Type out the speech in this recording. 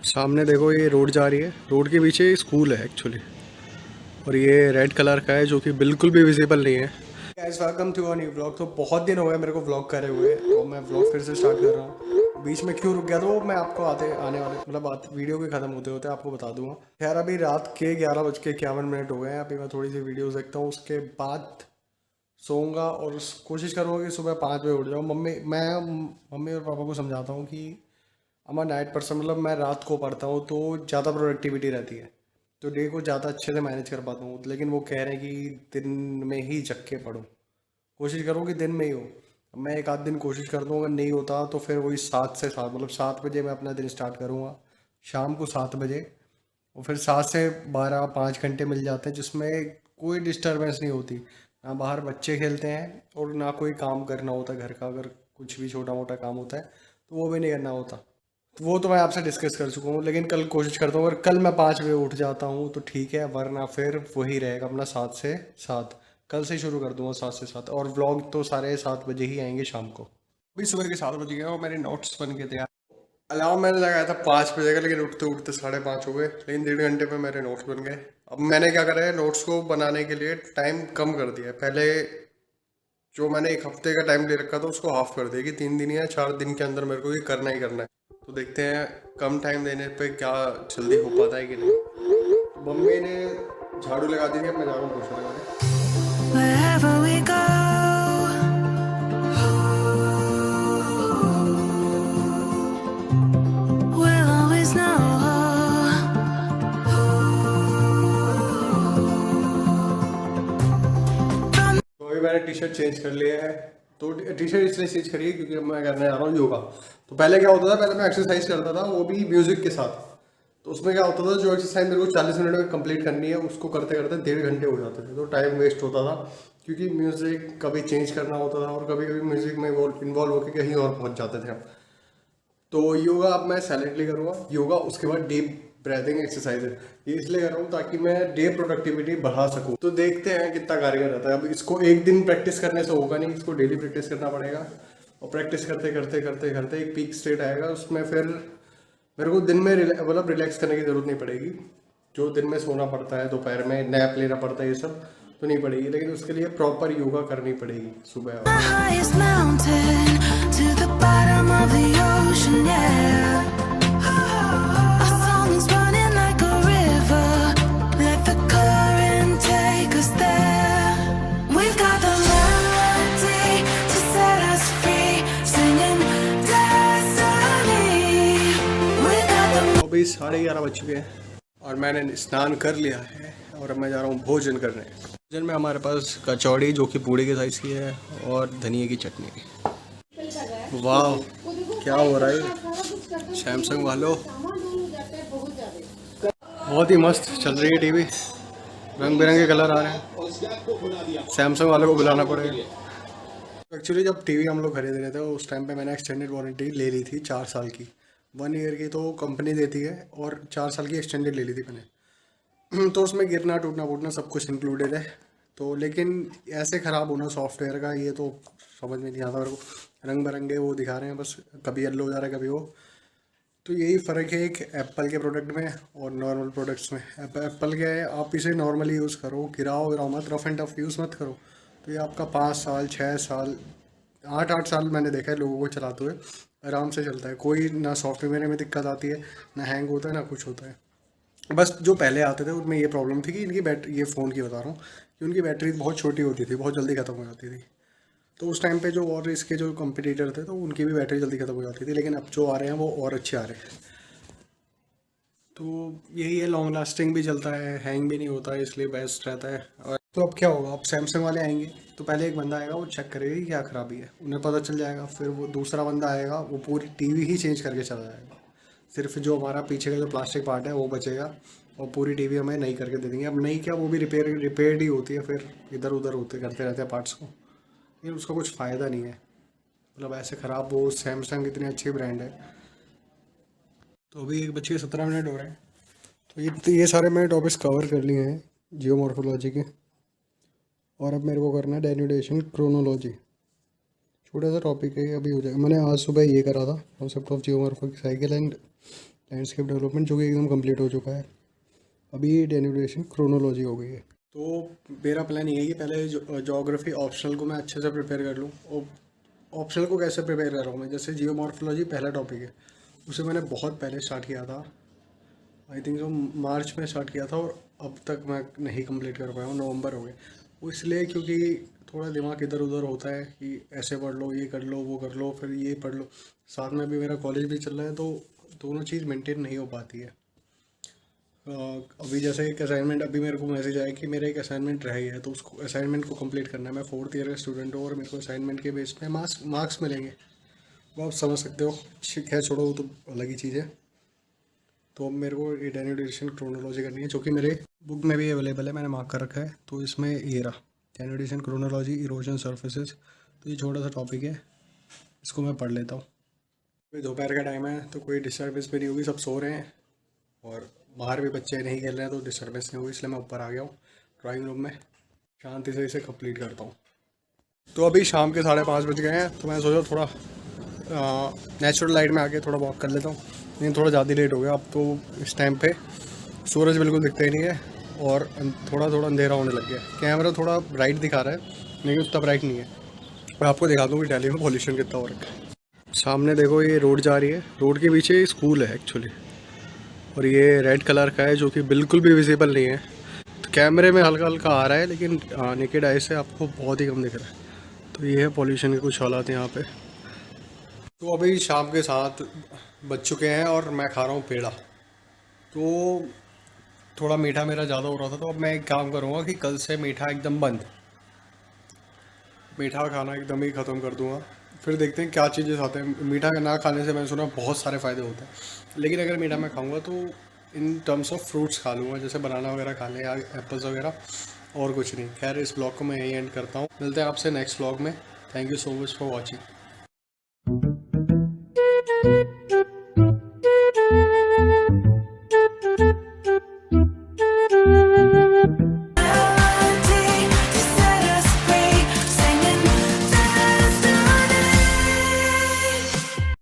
सामने देखो ये रोड जा रही है, रोड के पीछे स्कूल है एक्चुअली, और ये रेड कलर का है जो कि बिल्कुल भी विजिबल नहीं है। Guys welcome to a new vlog. तो बहुत दिन हो गए मेरे को व्लॉग करे हुए, तो मैं व्लॉग फिर से स्टार्ट कर रहा हूँ। बीच में क्यों रुक गया तो मैं आपको आने वाले वीडियो के ख़त्म होते होते आपको बता दूंगा। खैर अभी रात के 11:51 हो गए हैं। अभी मैं थोड़ी सी वीडियोस देखता हूँ, उसके बाद सोऊंगा और कोशिश करूँगा कि सुबह 5 बजे उठ जाऊँ। मम्मी और पापा को समझाता हूँ कि अमर नाइट पर्सन, मैं रात को पढ़ता हूँ तो ज़्यादा प्रोडक्टिविटी रहती है, तो डे को ज़्यादा अच्छे से मैनेज कर पाता हूँ। लेकिन वो कह रहे हैं कि दिन में ही जग के पढ़ो, कोशिश करो कि दिन में ही हो। मैं एक आध दिन कोशिश करता हूँ, अगर नहीं होता तो फिर वही 7 से 7 7 बजे मैं अपना दिन स्टार्ट करूँगा, शाम को 7 बजे। और फिर 7 से 12 5 घंटे मिल जाते हैं जिसमें कोई डिस्टरबेंस नहीं होती, ना बाहर बच्चे खेलते हैं और ना कोई काम करना होता है घर का। अगर कुछ भी छोटा मोटा काम होता है तो वो भी नहीं करना होता। तो वो तो मैं आपसे डिस्कस कर चुका हूँ, लेकिन कल कोशिश करता हूँ। अगर कल मैं 5 बजे उठ जाता हूँ तो ठीक है, वरना फिर वही रहेगा अपना 7 से 7। कल से शुरू कर दूंगा 7 से 7, और व्लॉग तो सारे 7 बजे ही आएंगे शाम को। अभी सुबह के 7 बज गए और मेरे नोट्स बन के तैयार। अलार्म मैंने लगाया था 5 बजे का, लेकिन उठते उठते 5:30 हो गए, लेकिन 1.5 घंटे में मेरे नोट्स बन गए। अब मैंने क्या करा है, नोट्स को बनाने के लिए टाइम कम कर दिया है। पहले जो मैंने एक हफ्ते का टाइम ले रखा था उसको हाफ कर दिया कि 3 दिन या 4 दिन के अंदर मेरे को ये करना ही करना है। तो देखते हैं कम टाइम देने पे क्या जल्दी हो पाता है कि नहीं। तो मम्मी ने झाड़ू लगा दी थी, अब मैं जा रहा हूँ पोछा लगाने। Wherever we go, we'll always know. तो अभी मैंने टी शर्ट चेंज कर लिया है। तो टी शर्ट इसलिए चेंज करी है क्योंकि अब मैं करने जा रहा हूँ योगा। तो पहले क्या होता था, पहले मैं एक्सरसाइज करता था, वो भी म्यूजिक के साथ। तो उसमें क्या होता था, जो एक्सरसाइज मेरे को 40 मिनट में कंप्लीट करनी है उसको करते करते 1.5 घंटे हो जाते थे। तो टाइम वेस्ट होता था, क्योंकि म्यूजिक कभी चेंज करना होता था और कभी कभी म्यूजिक में इन्वॉल्व होकर कहीं और पहुंच जाते थे हम। तो योगा अब मैं साइलेंटली करूँगा, योगा उसके बाद डीप ब्रीथिंग एक्सरसाइज है। ये इसलिए कर रहा हूँ ताकि मैं डे प्रोडक्टिविटी बढ़ा सकूँ। तो देखते हैं कितना कारगर रहता है। अब इसको एक दिन प्रैक्टिस करने से होगा नहीं, इसको डेली प्रैक्टिस करना पड़ेगा। और प्रैक्टिस करते करते करते करते एक पीक स्टेट आएगा, उसमें फिर मेरे को दिन में रिलैक्स करने की ज़रूरत नहीं पड़ेगी। जो दिन में सोना पड़ता है, दोपहर में नैप लेना पड़ता है, ये सब तो नहीं पड़ेगी। लेकिन उसके लिए प्रॉपर योगा करनी पड़ेगी सुबह। अभी 11:30 बज चुके हैं और मैंने स्नान कर लिया है, और अब मैं जा रहा हूँ भोजन करने। भोजन में हमारे पास कचौड़ी जो कि पूड़ी के साइज़ की है, और धनिया की चटनी। वाह क्या हो रहा है सैमसंग वालों, बहुत ही मस्त चल रही है टीवी, रंग बिरंगे कलर आ रहे हैं। सैमसंग वालों को बुलाना पड़ेगा। एक्चुअली जब टीवी हम लोग खरीद रहे थे उस टाइम पे मैंने एक्सटेंडेड वारंटी ले ली थी 4 साल की। 1 ईयर की तो कंपनी देती है और 4 साल की एक्सटेंडेड ले ली थी मैंने। तो उसमें गिरना टूटना फूटना सब कुछ इंक्लूडेड है। तो लेकिन ऐसे ख़राब होना सॉफ्टवेयर का, ये तो समझ में नहीं आता मेरे को। रंग बिरंगे वो दिखा रहे हैं, बस कभी येलो हो जा रहा है कभी वो। तो यही फ़र्क है एक एप्पल के प्रोडक्ट में और नॉर्मल प्रोडक्ट्स में। एप्पल क्या है, आप इसे नॉर्मली यूज़ करो, गिराओ गिराओ मत, रफ एंड टफ यूज़ मत करो। तो ये आपका 5 साल 6 साल 8 8 साल मैंने देखा है लोगों को चलाते हुए, आराम से चलता है। कोई ना सॉफ्टवेयर में दिक्कत आती है, ना हैंग होता है, ना कुछ होता है। बस जो पहले आते थे उनमें ये प्रॉब्लम थी कि इनकी बैटरी, ये फ़ोन की बता रहा हूँ, कि उनकी बैटरी बहुत छोटी होती थी, बहुत जल्दी ख़त्म हो जाती थी। तो उस टाइम पे जो और इसके जो कंपटीटर थे तो उनकी भी बैटरी जल्दी ख़त्म हो जाती थी। लेकिन अब जो आ रहे हैं वो और अच्छे आ रहे हैं। तो यही है, लॉन्ग लास्टिंग भी चलता है, हैंग भी नहीं होता है, इसलिए बेस्ट रहता है। और तो अब क्या होगा, अब सैमसंग वाले आएंगे तो पहले एक बंदा आएगा, वो चेक करेगा कि क्या ख़राबी है, उन्हें पता चल जाएगा। फिर वो दूसरा बंदा आएगा, वो पूरी टीवी ही चेंज करके चला जाएगा। सिर्फ जो हमारा पीछे का जो प्लास्टिक पार्ट है वो बचेगा, और पूरी टीवी हमें नई करके दे देंगे। अब नई क्या, वो भी रिपेयर्ड ही होती है, फिर इधर उधर होते करते रहते हैं पार्ट्स को। लेकिन उसका कुछ फ़ायदा नहीं है, ऐसे ख़राब। वो सैमसंग इतनी अच्छी ब्रांड है। तो अभी 1:17 हो रहे हैं। तो ये सारे मैंने टॉपिक्स कवर कर लिए हैं जियोमॉर्फोलॉजी के। और अब मेरे को करना है डेन्यूडेशन क्रोनोलॉजी। छोटा सा टॉपिक है, अभी हो जाएगा। मैंने आज सुबह ये करा था, concept of geomorphic cycle and landscape development, जो कि एकदम कंप्लीट हो चुका है। अभी डेनिवेशन क्रोनोलॉजी हो गई है। तो मेरा प्लान ये है कि पहले जोग्राफी ऑप्शनल को मैं अच्छे से प्रिपेयर कर लूँ। और ऑप्शनल को कैसे प्रिपेयर कर रहा हूँ मैं, जैसे जियोमॉर्फोलॉजी पहला टॉपिक है, उसे मैंने बहुत पहले स्टार्ट किया था। आई थिंक जो मार्च में स्टार्ट किया था और अब तक मैं नहीं कंप्लीट कर पाया हूँ, नवंबर हो गए। वो इसलिए क्योंकि थोड़ा दिमाग इधर उधर होता है कि ऐसे पढ़ लो, ये कर लो, वो कर लो, फिर ये पढ़ लो। साथ में भी मेरा कॉलेज भी चल रहा है, तो दोनों चीज़ मेंटेन नहीं हो पाती है। अभी जैसे एक असाइनमेंट, अभी मेरे को मैसेज आया कि मेरा एक असाइनमेंट रह गया है, तो उसको असाइनमेंट को कंप्लीट करना है। मैं 4th ईयर का स्टूडेंट हूँ और मेरे को असाइनमेंट के बेस पे मार्क्स मिलेंगे। वो आप समझ सकते हो। खैर छोड़ो, वो तो अलग ही चीज़ है। तो अब मेरे को डेनिवेशन क्रोनोलॉजी करनी है, जो कि मेरे बुक में भी अवेलेबल है, मैंने मार्क कर रखा है। तो इसमें ये रहा, डेनिवेशन क्रोनोलॉजी, इरोजन सर्फेसेस। तो ये छोटा सा टॉपिक है, इसको मैं पढ़ लेता हूँ। अभी दोपहर का टाइम है, तो कोई डिस्टर्बेंस भी नहीं होगी, सब सो रहे हैं और बाहर भी बच्चे नहीं खेल रहे हैं, तो डिस्टर्बेंस नहीं होगी। इसलिए मैं ऊपर आ गया हूँ ड्राइंग रूम में, शांति से इसे कंप्लीट करता हूँ। तो अभी शाम के 5:30 बज गए हैं, तो मैं सोचा थोड़ा नेचुरल लाइट में आके थोड़ा वॉक कर लेता हूँ। लेकिन थोड़ा ज़्यादा लेट हो गया अब तो। इस टाइम पे सूरज बिल्कुल दिखता ही नहीं है और थोड़ा थोड़ा अंधेरा होने लग गया है। कैमरा थोड़ा ब्राइट दिखा रहा है, लेकिन उतना ब्राइट नहीं है। मैं आपको दिखा दूँ कि दिल्ली में पॉल्यूशन कितना हो रखा है। सामने देखो, ये रोड जा रही है, रोड के पीछे स्कूल है एक्चुअली, और ये रेड कलर का है, जो कि बिल्कुल भी विजिबल नहीं है। तो कैमरे में हल्का हल्का आ रहा है, लेकिन नेकेड आई से आपको बहुत ही कम दिख रहा है। तो ये है पॉल्यूशन के कुछ हालात यहाँ पे। तो अभी शाम के 7 बज चुके हैं और मैं खा रहा हूँ पेड़ा। तो थोड़ा मीठा मेरा ज़्यादा हो रहा था, तो अब मैं एक काम करूँगा कि कल से मीठा एकदम बंद, मीठा खाना एकदम ही ख़त्म कर दूँगा। फिर देखते हैं क्या चीज़ें खाते हैं। मीठा ना खाने से मैंने सुना बहुत सारे फ़ायदे होते हैं, लेकिन अगर मीठा मैं खाऊंगा तो इन टर्म्स ऑफ फ्रूट्स खा लूँगा, जैसे बनाना वगैरह खा लें या एप्पल्स वगैरह, और कुछ नहीं। खैर, इस ब्लॉग को मैं यहीं एंड करता हूँ। मिलते हैं आपसे नेक्स्ट ब्लॉग में। Thank you so much for watching.